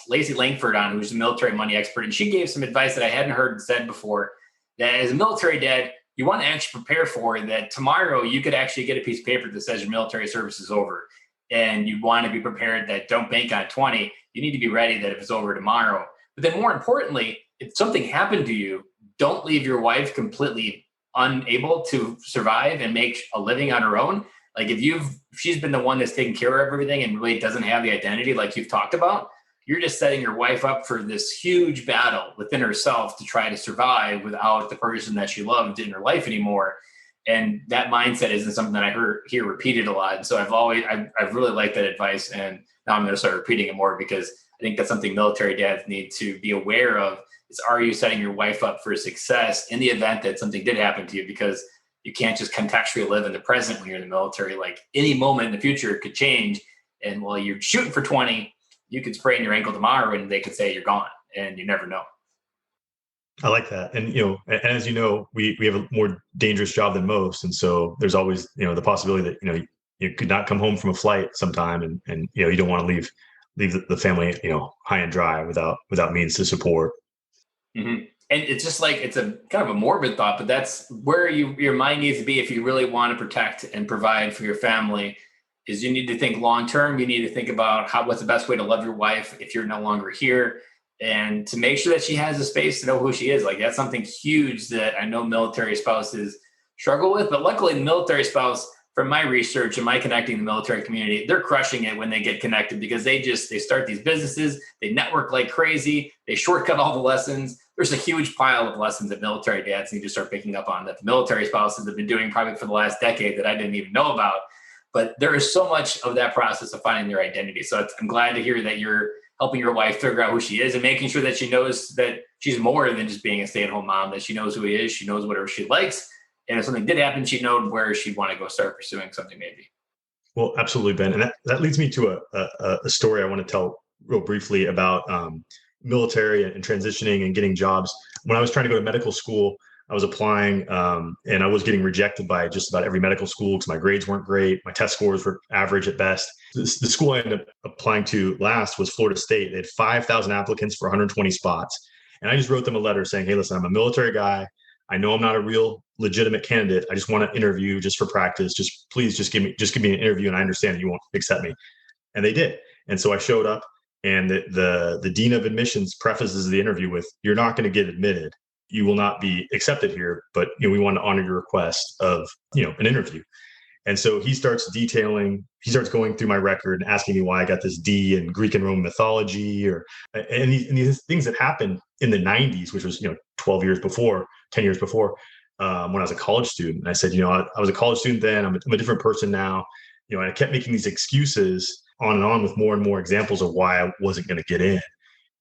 Lacey Langford on, who's a military money expert. And she gave some advice that I hadn't heard said before, that as a military dad, you want to actually prepare for that tomorrow you could actually get a piece of paper that says your military service is over. And you want to be prepared that don't bank on 20. You need to be ready that if it's over tomorrow. But then more importantly, if something happened to you, don't leave your wife completely unable to survive and make a living on her own. Like if she's been the one that's taking care of everything and really doesn't have the identity like you've talked about, you're just setting your wife up for this huge battle within herself to try to survive without the person that she loved in her life anymore. And that mindset isn't something that I hear repeated a lot. And so I've really liked that advice. And now I'm going to start repeating it more, because I think that's something military dads need to be aware of, is are you setting your wife up for success in the event that something did happen to you? Because you can't just contextually live in the present when you're in the military. Like any moment in the future it could change. And while you're shooting for 20, you could sprain your ankle tomorrow and they could say you're gone, and you never know. I like that. And, and as you know, we have a more dangerous job than most. And so there's always, the possibility that, you could not come home from a flight sometime, and you don't want to leave the family, high and dry without means to support. Mm-hmm. And it's just like, it's a kind of a morbid thought, but that's where your mind needs to be if you really want to protect and provide for your family. Is you need to think long-term. You need to think about what's the best way to love your wife if you're no longer here, and to make sure that she has a space to know who she is. Like that's something huge that I know military spouses struggle with, but luckily the military spouse, from my research and my connecting the military community, they're crushing it when they get connected, because they start these businesses, they network like crazy, they shortcut all the lessons. There's a huge pile of lessons that military dads need to start picking up on, that the military spouses have been doing probably for the last decade that I didn't even know about. But there is so much of that process of finding their identity. So I'm glad to hear that you're helping your wife figure out who she is and making sure that she knows that she's more than just being a stay-at-home mom, that she knows who he is, she knows whatever she likes. And if something did happen, she'd know where she'd want to go start pursuing something maybe. Well, absolutely, Ben. And that leads me to a story I want to tell real briefly about military and transitioning and getting jobs. When I was trying to go to medical school, I was applying and I was getting rejected by just about every medical school because my grades weren't great. My test scores were average at best. The school I ended up applying to last was Florida State. They had 5,000 applicants for 120 spots. And I just wrote them a letter saying, hey, listen, I'm a military guy. I know I'm not a real legitimate candidate. I just want to interview just for practice. Please give me an interview. And I understand that you won't accept me. And they did. And so I showed up and the dean of admissions prefaces the interview with, you're not going to get admitted. You will not be accepted here, but we want to honor your request of, an interview. And so he starts going through my record and asking me why I got this D in Greek and Roman mythology and these things that happened in the 90s, which was, 10 years before, when I was a college student. And I said, I was a college student then, I'm a different person now, and I kept making these excuses on and on with more and more examples of why I wasn't going to get in.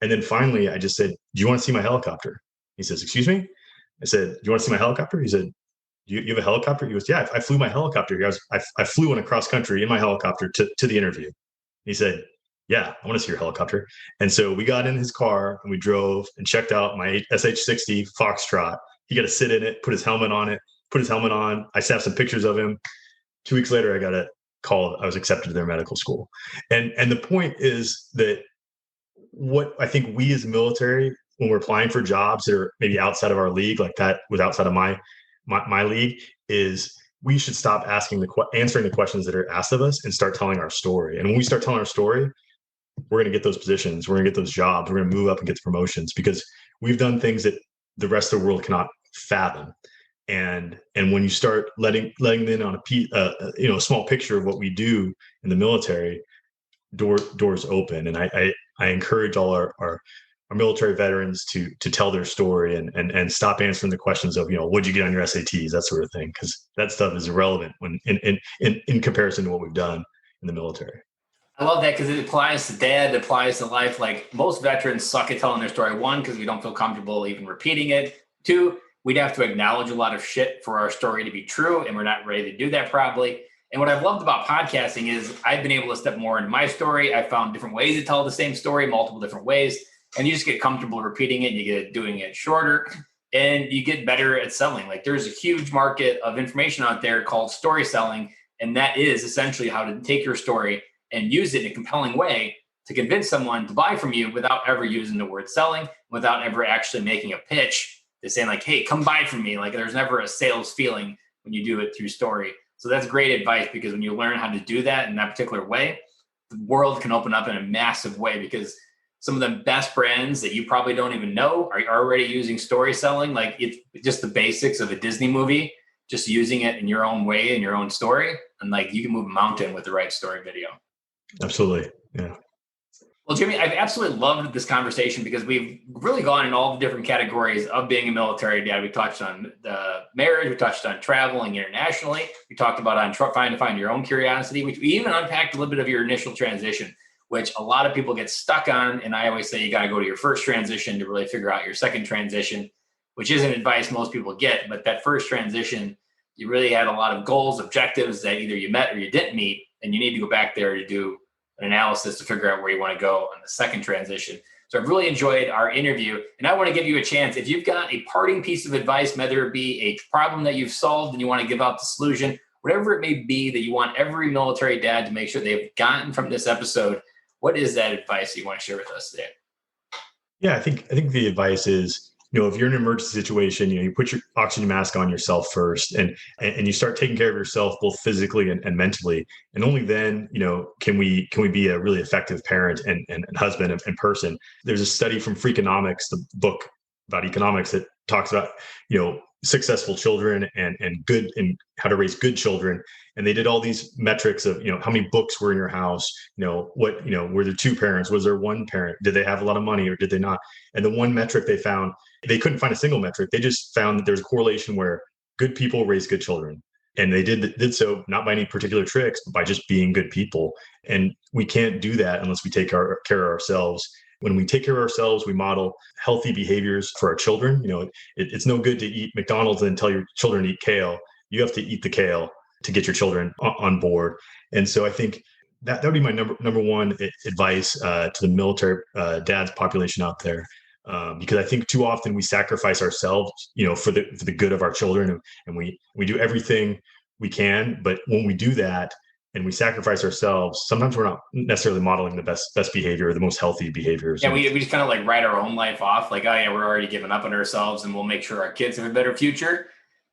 And then finally I just said, do you want to see my helicopter? He says, excuse me? I said, do you want to see my helicopter? He said, you have a helicopter? He goes, yeah, I flew my helicopter. I flew in a cross country in my helicopter to the interview. He said, yeah, I want to see your helicopter. And so we got in his car and we drove and checked out my SH-60 Foxtrot. He got to sit in it, put his helmet on. I snapped some pictures of him. 2 weeks later, I got a call. I was accepted to their medical school. And the point is that what I think we as military, when we're applying for jobs that are maybe outside of our league, like that was outside of my league, is we should stop answering the questions that are asked of us and start telling our story. And when we start telling our story, we're going to get those positions, we're going to get those jobs, we're going to move up and get the promotions because we've done things that the rest of the world cannot fathom. And when you start letting them in on a small picture of what we do in the military, doors open. And I encourage all our military veterans to tell their story and stop answering the questions of, what'd you get on your SATs, that sort of thing, because that stuff is irrelevant when in comparison to what we've done in the military. I love that because it applies to dad, it applies to life. Like most veterans suck at telling their story. One, because we don't feel comfortable even repeating it. Two, we'd have to acknowledge a lot of shit for our story to be true, and we're not ready to do that probably. And what I've loved about podcasting is I've been able to step more into my story. I found different ways to tell the same story, multiple different ways. And you just get comfortable repeating it, and you get doing it shorter, and you get better at selling. Like there's a huge market of information out there called story selling. And that is essentially how to take your story and use it in a compelling way to convince someone to buy from you without ever using the word selling, without ever actually making a pitch. They're saying like, hey, come buy from me. Like there's never a sales feeling when you do it through story. So that's great advice, because when you learn how to do that in that particular way, the world can open up in a massive way, because some of the best brands that you probably don't even know are already using story selling. Like it's just the basics of a Disney movie, just using it in your own way, in your own story. And like you can move a mountain with the right story video. Absolutely. Yeah. Well, Jimmy, I've absolutely loved this conversation because we've really gone in all the different categories of being a military dad. We touched on the marriage, we touched on traveling internationally. We talked about trying to find your own curiosity, which we even unpacked a little bit of your initial transition, which a lot of people get stuck on. And I always say you got to go to your first transition to really figure out your second transition, which isn't advice most people get. But that first transition, you really had a lot of goals, objectives that either you met or you didn't meet. And you need to go back there to do an analysis to figure out where you want to go on the second transition. So I've really enjoyed our interview. And I want to give you a chance. If you've got a parting piece of advice, whether it be a problem that you've solved and you want to give out the solution, whatever it may be that you want every military dad to make sure they've gotten from this episode, what is that advice that you want to share with us today? Yeah, I think the advice is, if you're in an emergency situation, you put your oxygen mask on yourself first and you start taking care of yourself, both physically and mentally. And only then, can we be a really effective parent and husband and person. There's a study from Freakonomics, the book about economics, that talks about, successful children and good and how to raise good children. And they did all these metrics of, how many books were in your house, were there two parents? Was there one parent? Did they have a lot of money or did they not? And the one metric they found, they couldn't find a single metric. They just found that there's a correlation where good people raise good children. And they did so not by any particular tricks, but by just being good people. And we can't do that unless we take care of ourselves. When we take care of ourselves, we model healthy behaviors for our children. It's no good to eat McDonald's and tell your children to eat kale. You have to eat the kale to get your children on board. And so I think that would be my number one advice to the military dads population out there. Because I think too often we sacrifice ourselves, for the good of our children, and we do everything we can. But when we do that and we sacrifice ourselves, sometimes we're not necessarily modeling the best behavior or the most healthy behaviors. Yeah, we just kind of like write our own life off, like, oh yeah, we're already giving up on ourselves, and we'll make sure our kids have a better future.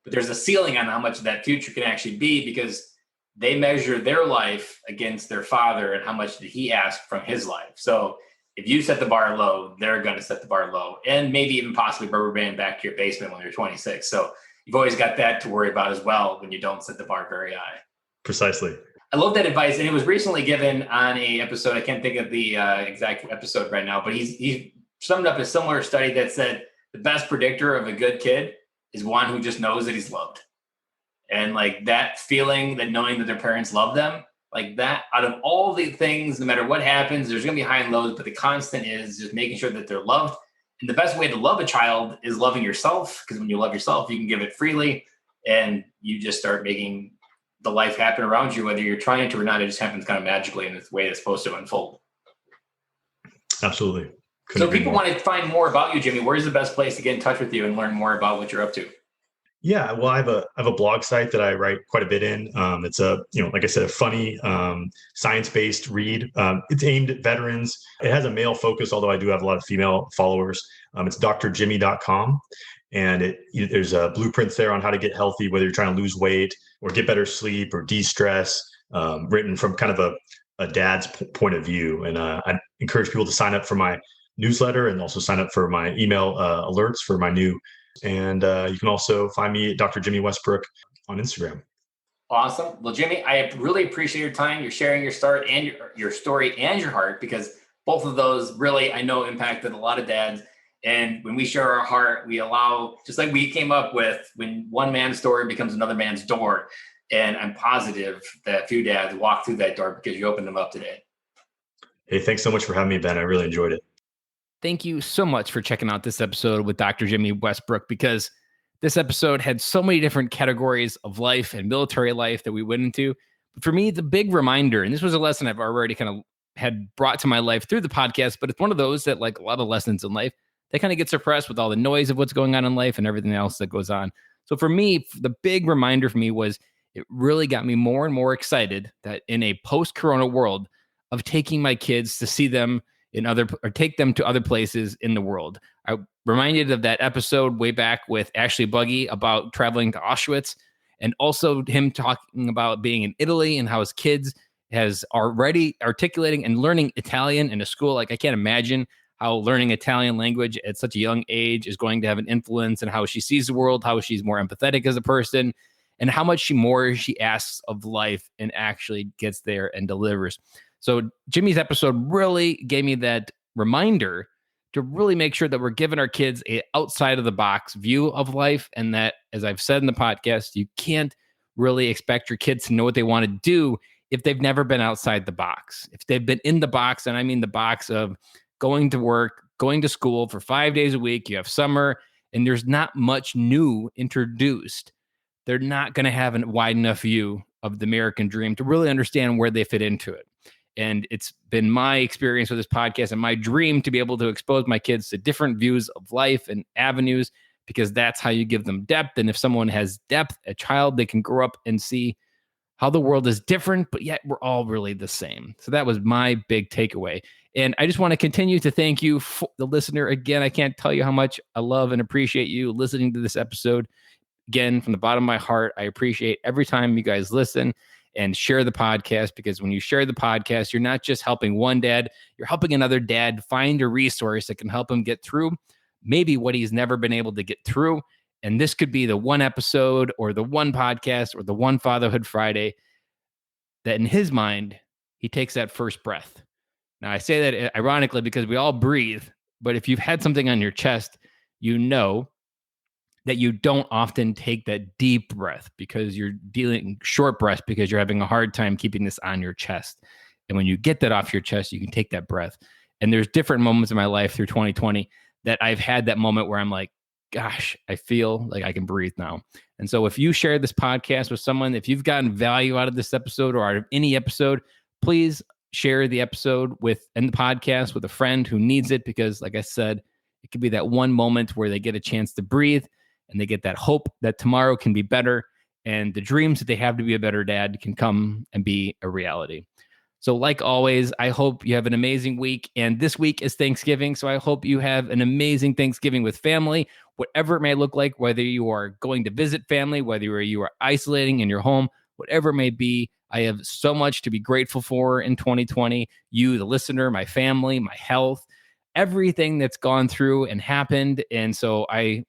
But there's a ceiling on how much of that future can actually be, because they measure their life against their father and how much did he ask from his life. So if you set the bar low, they're going to set the bar low, and maybe even possibly rubber band back to your basement when you're 26. So you've always got that to worry about as well when you don't set the bar very high. Precisely. I love that advice. And it was recently given on a episode. I can't think of the exact episode right now, but he summed up a similar study that said the best predictor of a good kid is one who just knows that he's loved. And like that feeling, that knowing that their parents love them, like that, out of all the things, no matter what happens, there's going to be high and lows, but the constant is just making sure that they're loved. And the best way to love a child is loving yourself, because when you love yourself, you can give it freely, and you just start making the life happen around you, whether you're trying to or not. It just happens kind of magically in the way it's supposed to unfold. Absolutely. So people want to find more about you, Jimmy. Where's the best place to get in touch with you and learn more about what you're up to? Yeah, well, I have a blog site that I write quite a bit in. It's like I said, a funny science-based read. It's aimed at veterans. It has a male focus, although I do have a lot of female followers. It's drjimmy.com. And there's blueprints there on how to get healthy, whether you're trying to lose weight or get better sleep or de-stress, written from kind of a dad's point of view. And I encourage people to sign up for my newsletter and also sign up for my email alerts for my new. And you can also find me at Dr. Jimmy Westbrook on Instagram. Awesome. Well, Jimmy, I really appreciate your time. You're sharing your start and your story and your heart, because both of those really, I know, impacted a lot of dads. And when we share our heart, we allow, just like we came up with, when one man's story becomes another man's door. And I'm positive that a few dads walk through that door because you opened them up today. Hey, thanks so much for having me, Ben. I really enjoyed it. Thank you so much for checking out this episode with Dr. Jimmy Westbrook, because this episode had so many different categories of life and military life that we went into. But for me, the big reminder, and this was a lesson I've already kind of had brought to my life through the podcast, but it's one of those that, like a lot of lessons in life, they kind of get suppressed with all the noise of what's going on in life and everything else that goes on. So for me, the big reminder for me was it really got me more and more excited that in a post-corona world of taking my kids to see them take them to other places in the world. I reminded of that episode way back with Ashley Buggy about traveling to Auschwitz, and also him talking about being in Italy and how his kids has already articulating and learning Italian in a school. Like, I can't imagine how learning Italian language at such a young age is going to have an influence in how she sees the world, how she's more empathetic as a person, and how much more she asks of life and actually gets there and delivers. So Jimmy's episode really gave me that reminder to really make sure that we're giving our kids a outside of the box view of life. And that, as I've said in the podcast, you can't really expect your kids to know what they want to do if they've never been outside the box. If they've been in the box, and I mean the box of going to work, going to school for 5 days a week, you have summer, and there's not much new introduced, they're not going to have a wide enough view of the American dream to really understand where they fit into it. And it's been my experience with this podcast and my dream to be able to expose my kids to different views of life and avenues, because that's how you give them depth. And if someone has depth, a child, they can grow up and see how the world is different, but yet we're all really the same. So that was my big takeaway. And I just want to continue to thank you, the listener. Again, I can't tell you how much I love and appreciate you listening to this episode. Again, from the bottom of my heart, I appreciate every time you guys listen and share the podcast, because when you share the podcast, you're not just helping one dad, you're helping another dad find a resource that can help him get through maybe what he's never been able to get through. And this could be the one episode or the one podcast or the one Fatherhood Friday that in his mind, he takes that first breath. Now, I say that ironically because we all breathe, but if you've had something on your chest, you know that you don't often take that deep breath because you're dealing short breath because you're having a hard time keeping this on your chest. And when you get that off your chest, you can take that breath. And there's different moments in my life through 2020 that I've had that moment where I'm like, gosh, I feel like I can breathe now. And so if you share this podcast with someone, if you've gotten value out of this episode or out of any episode, please share the episode and the podcast with a friend who needs it, because like I said, it could be that one moment where they get a chance to breathe and they get that hope that tomorrow can be better, and the dreams that they have to be a better dad can come and be a reality. So like always, I hope you have an amazing week. And this week is Thanksgiving. So I hope you have an amazing Thanksgiving with family, whatever it may look like, whether you are going to visit family, whether you are isolating in your home, whatever it may be. I have so much to be grateful for in 2020. You, the listener, my family, my health, everything that's gone through and happened. And so I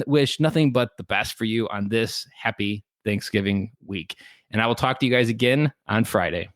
wish nothing but the best for you on this happy Thanksgiving week. And I will talk to you guys again on Friday.